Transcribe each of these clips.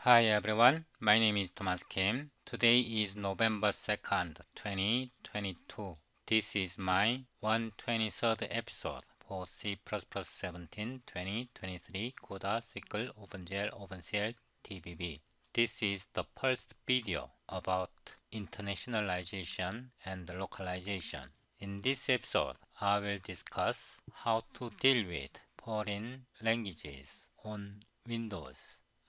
Hi everyone, my name is Thomas Kim. Today is November 2nd, 2022. This is my 123rd episode for C++ 17 2023 CODA SQL OpenGL OpenCL TBB. This is the first video about internationalization and localization. In this episode, I will discuss how to deal with foreign languages on Windows.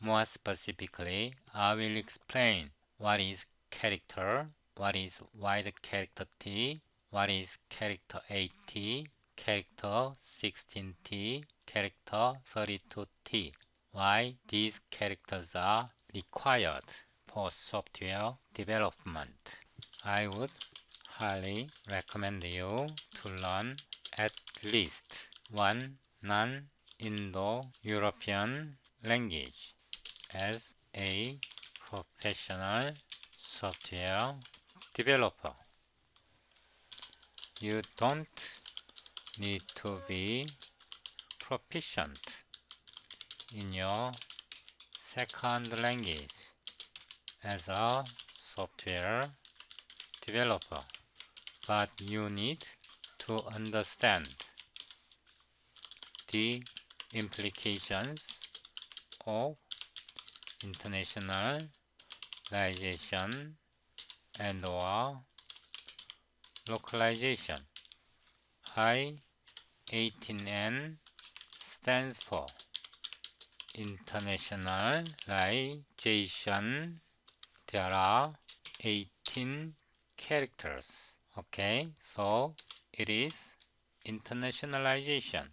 More specifically, I will explain what is character, what is wide character T, what is character 8T, character 16T, character 32T, why these characters are required for software development. I would highly recommend you to learn at least one non-Indo-European language as a professional software developer. You don't need to be proficient in your second language as a software developer, but you need to understand the implications of internationalization and/or localization. I18N stands for internationalization. There are 18 characters. Okay, so it is internationalization.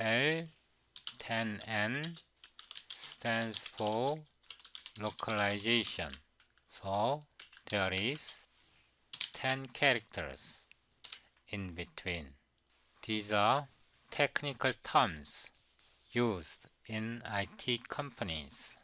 L10N stands for localization. So there is 10 characters in between. These are technical terms used in IT companies.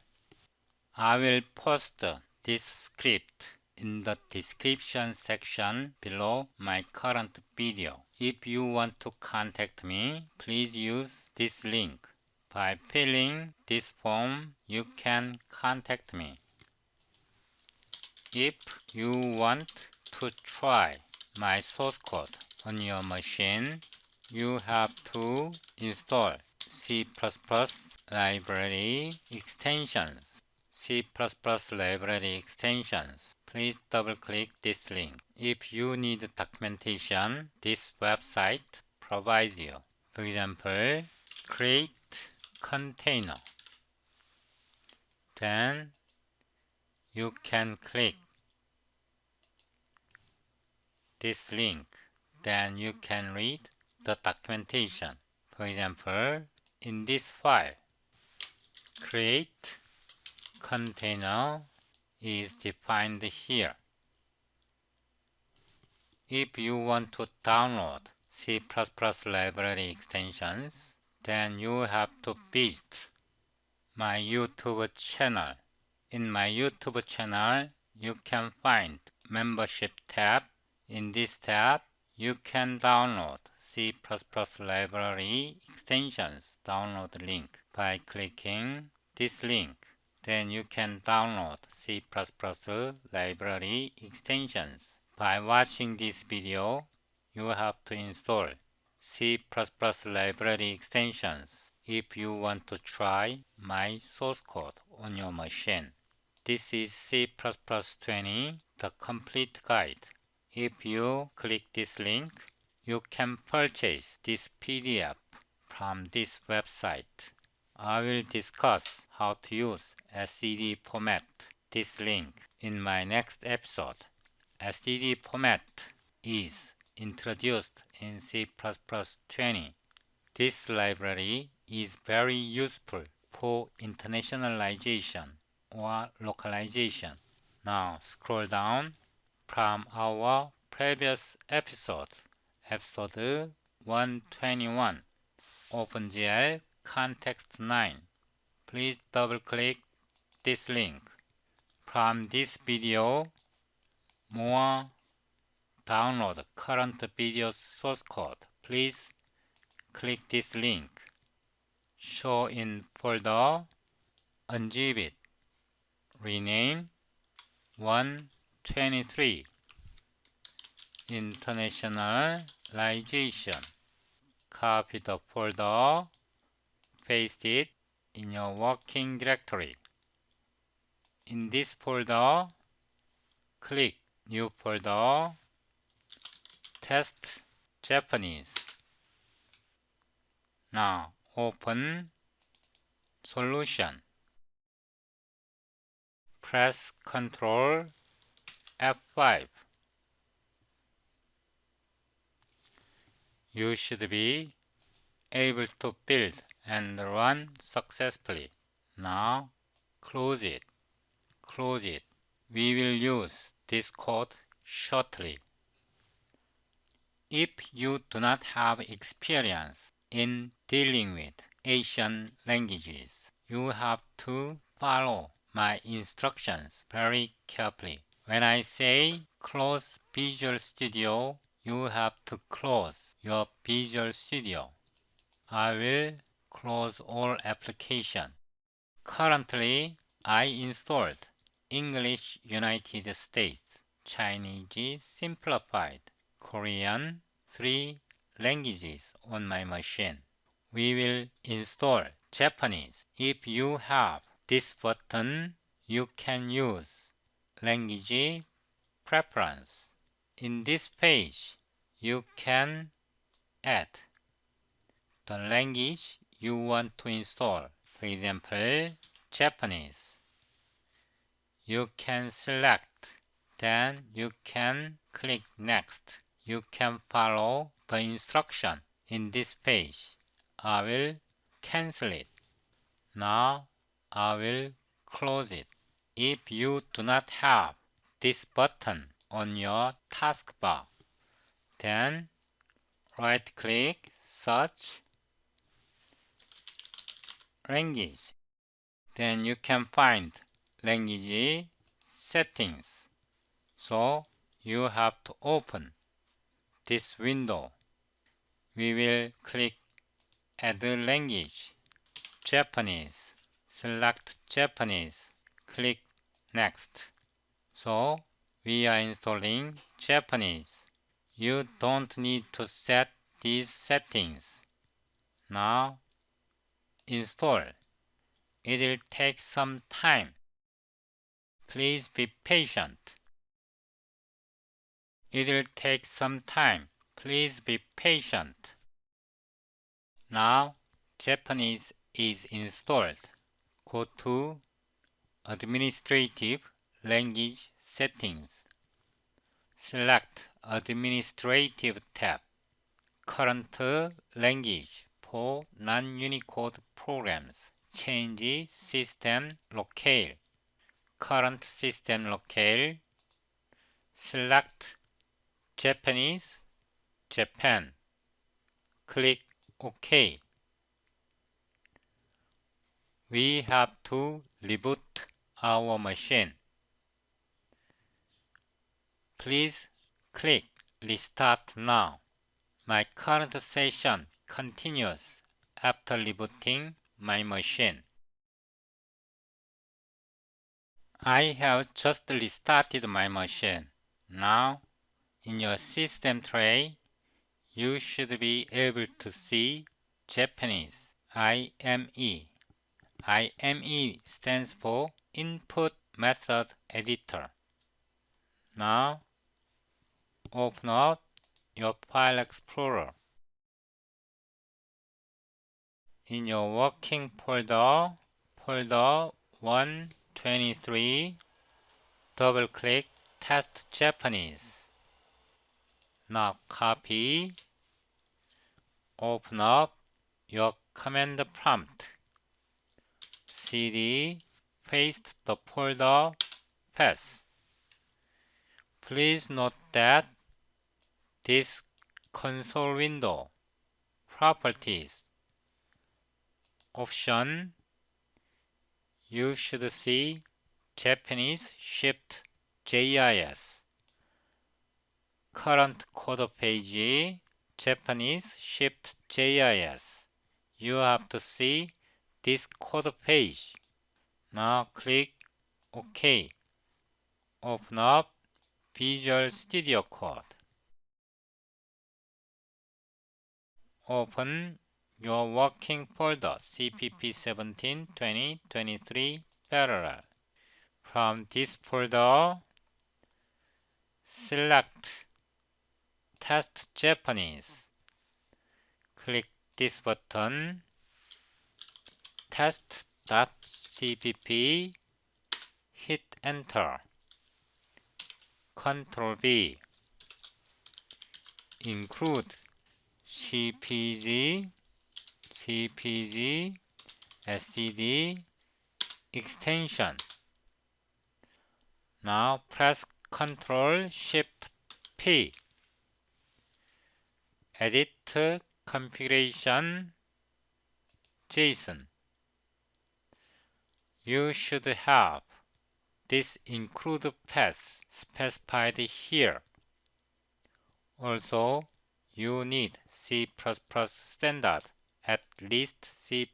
I will post this script in the description section below my current video. If you want to contact me, please use this link. By filling this form, you can contact me. If you want to try my source code on your machine, you have to install C++ library extensions. C++ library extensions. Please double-click this link. If you need documentation, this website provides you. For example, create container. Then you can click this link. Then you can read the documentation. For example, in this file, create container is defined here. If you want to download C++ library extensions, then you have to visit my YouTube channel. In my YouTube channel, you can find membership tab. In this tab, you can download C++ library extensions download link by clicking this link. Then you can download C++ library extensions. By watching this video, you have to install C++ library extensions if you want to try my source code on your machine. This is C++ 20, the complete guide. If you click this link, you can purchase this PDF from this website. I will discuss how to use STD format, this link, in my next episode. STD format is introduced in C++ 20. This library is very useful for internationalization or localization. Now scroll down from our previous episode, episode 121, OpenGL Context 9. Please double-click this link. From this video, more download current video source code. Please click this link. Show in folder, unzip it, rename 123 internationalization. Copy the folder, paste it in your working directory. In this folder, click New Folder, Test Japanese. Now open Solution. Press Ctrl F5. You should be able to build and run successfully. Now close it. Close it. We will use this code shortly. If you do not have experience in dealing with Asian languages, you have to follow my instructions very carefully. When I say close Visual Studio, you have to close your Visual Studio. I will close all applications. Currently, I installed English United States, Chinese Simplified, Korean, 3 languages on my machine. We will install Japanese. If you have this button, you can use language preference. In this page, you can add the language you want to install. For example, Japanese. You can select, then you can click Next. You can follow the instruction in this page. I will cancel it. Now I will close it. If you do not have this button on your taskbar, then right-click Search Language. Then you can find Language Settings. So you have to open this window. We will click Add Language, Japanese. Select Japanese. Click Next. So we are installing Japanese. You don't need to set these settings. Now install. It will take some time. Please be patient. It will take some time. Please be patient. Now Japanese is installed. Go to Administrative Language Settings. Select Administrative tab. Current language for non-Unicode programs. Change system locale. Current system locale. Select Japanese, Japan. Click OK. We have to reboot our machine. Please click Restart now. My current session continues after rebooting my machine. I have just restarted my machine. Now, in your system tray, you should be able to see Japanese, IME. IME stands for Input Method Editor. Now, open up your File Explorer. In your working folder, folder 123, double-click Test Japanese. Now copy, open up your command prompt. CD, paste the folder path. Please note that this console window, Properties, Option, you should see Japanese Shift JIS. Current code page, Japanese Shift JIS. You have to see this code page. Now click OK. Open up Visual Studio Code. Open your working folder CPP 17, 20, 23 parallel. From this folder, select Test Japanese. Click this button, test.cpp, hit enter. Ctrl B. Include CPG, STD extension. Now press Ctrl Shift P. Edit configuration JSON. You should have this include path specified here. Also, you need C++ standard, at least C++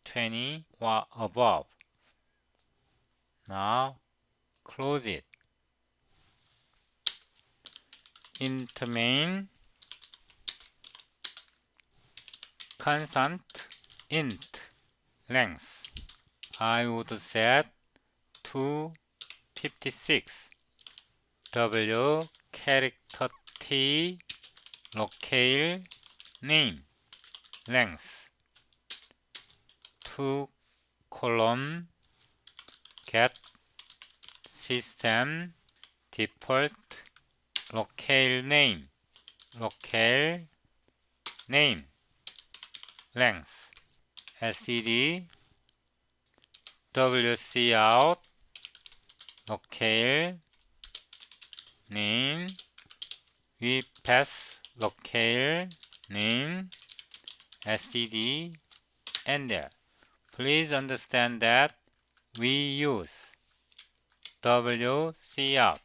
20 or above. Now, close it. Int main constant int length. I would set to 56. W character T locale name length 2 colon get system default locale name length std wcout locale name we pass locale name std enter. Please understand that we use wcout,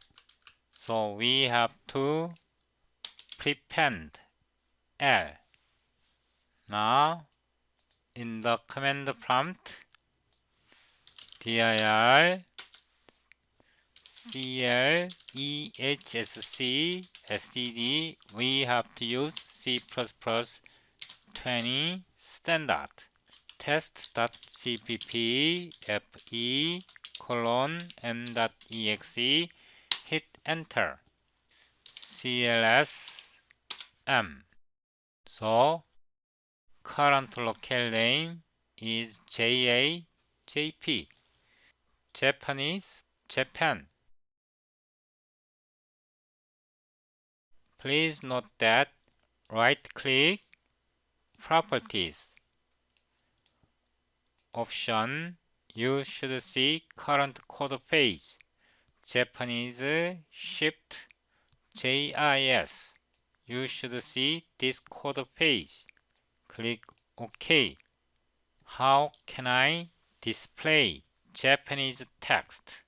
so we have to prepend L. Now in the command prompt dir clehsc std, we have to use C++ 20 standard. Test.cpp fe :m.exe, hit enter. clsm. So current locale name is JP, Japanese, Japan. Please note that right-click Properties option, you should see current code page, Japanese Shift JIS. You should see this code page. Click OK. How can I display Japanese text?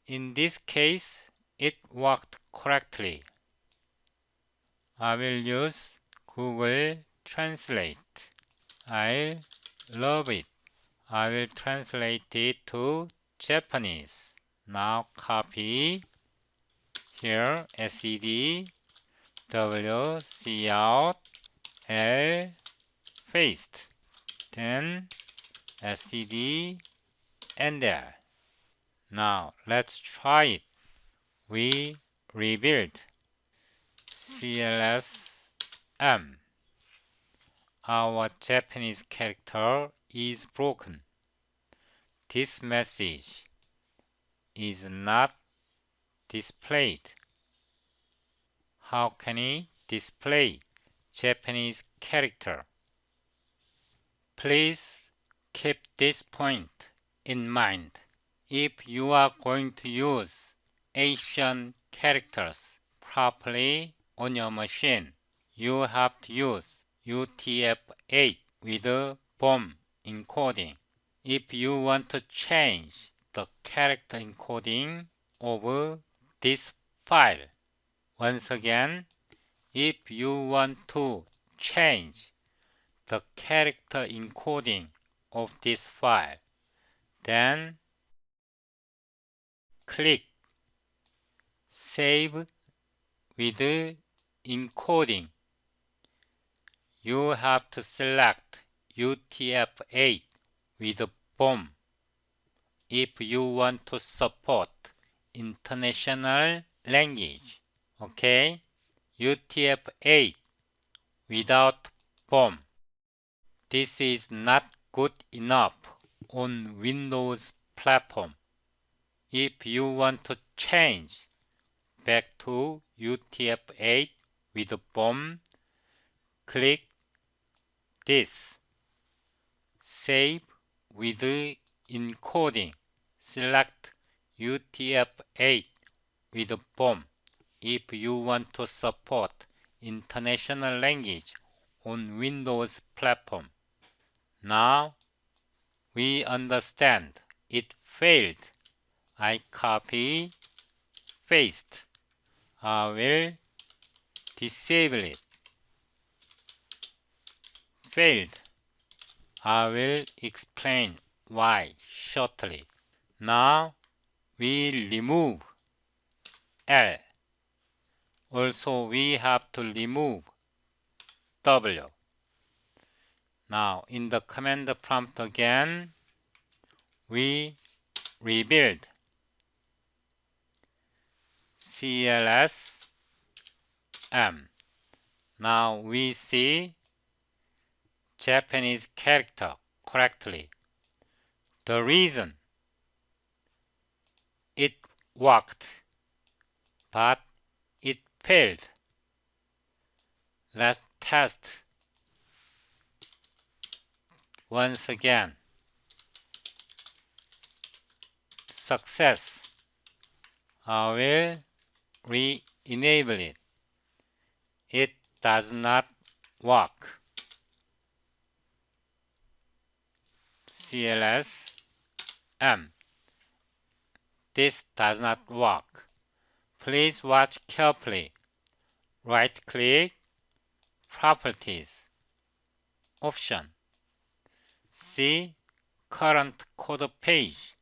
In this case, it worked correctly. I will use Google Translate. I love it. I will translate it to Japanese. Now copy here std wcout L paste, then std enter. Now let's try it. We rebuild clsm. Our Japanese character is broken. This message is not displayed. How can we display Japanese character? Please keep this point in mind. If you are going to use Asian characters properly on your machine, you have to use UTF-8 with BOM encoding. If you want to change the character encoding of this file, once again, if you want to change the character encoding of this file, then click Save with encoding. You have to select UTF-8 with BOM if you want to support international language. Okay? UTF-8 without BOM. This is not good enough on Windows platform. If you want to change back to UTF-8 with BOM, click this. Save with encoding. Select UTF-8 with BOM if you want to support international language on Windows platform. Now we understand it failed. I copy, paste. I will disable it. Failed. I will explain why shortly. Now we remove L. Also we have to remove W. Now in the command prompt again, we rebuild CLS M. Now we see Japanese character correctly. The reason it worked, but it failed. Let's test once again. Success. I will re-enable it. It does not work. CLS M. This does not work. Please watch carefully. Right-click, Properties, Option. See Current Code Page.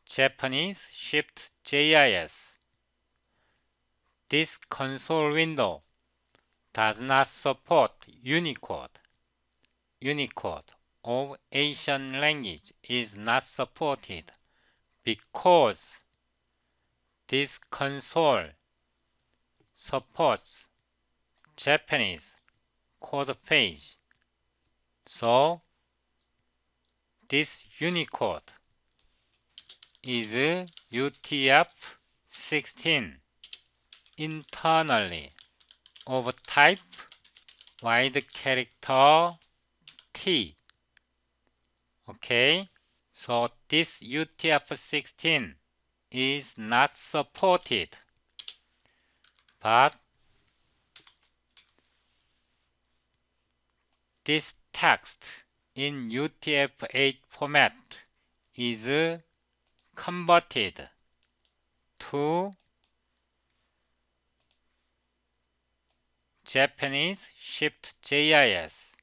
Japanese Shift JIS. This console window does not support Unicode. Unicode of Asian language is not supported because this console supports Japanese code page. So this Unicode is UTF-16 internally of type wide character T. Okay, so this UTF-16 is not supported, but this text in UTF-8 format is converted to Japanese Shift JIS.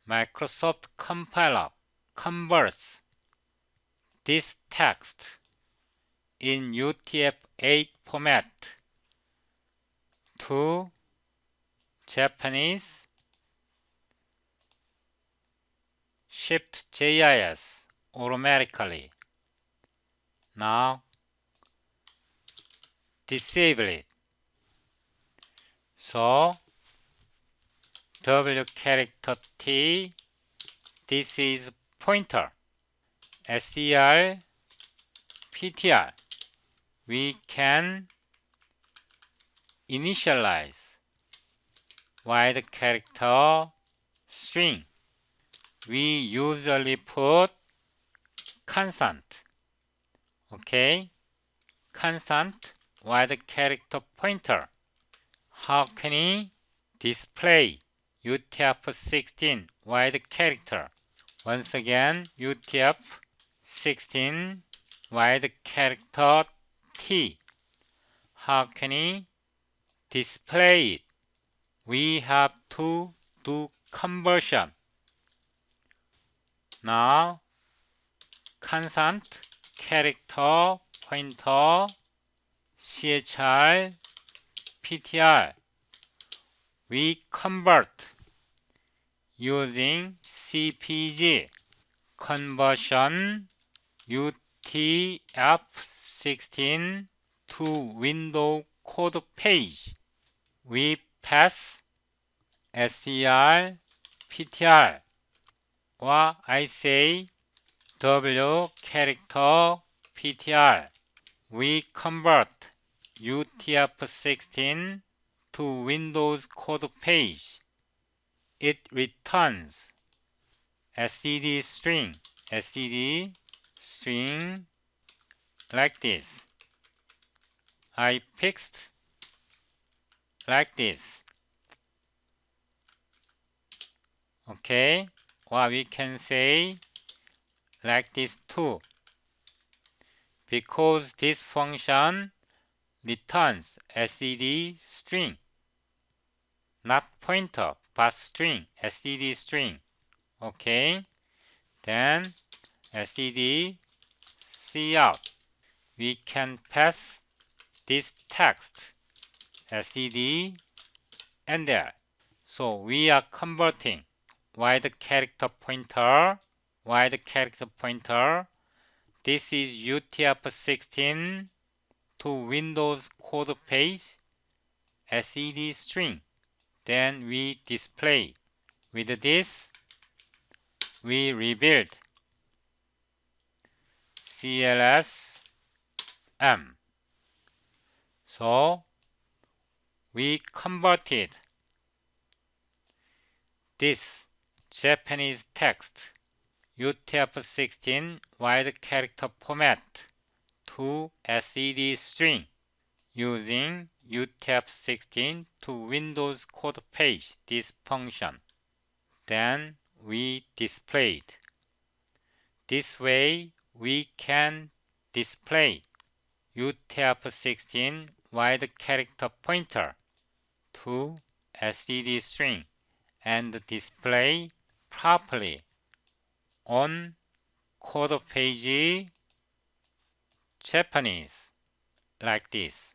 Microsoft Compiler converts this text in UTF-8 format to Japanese Shift JIS automatically. Now disable it. So W character T, this is pointer. SDR, PTR. We can initialize wide character string. We usually put constant. Okay, constant wide character pointer. How can we display UTF-16 wide character? Once again, UTF-16 wide character T. How can we display it? We have to do conversion. Now, constant character pointer chr ptr. We convert using CPG conversion UTF-16 to window code page. We pass str ptr, or I say w character ptr. We convert UTF-16 to Windows code page. It returns std string like this. I fixed like this. Okay, or we can say like this too, because this function returns std string, not pointer but string, std string. Okay, then std cout. We can pass this text std and there. So we are converting wide character pointer. This is UTF-16 to Windows code page std string. Then we display. With this, we rebuild CLS-M. So we converted this Japanese text UTF-16 wide character format to std string using UTF-16 to Windows code page, this function. Then we displayed. This way we can display UTF-16 wide character pointer to std string and display properly on code page Japanese like this.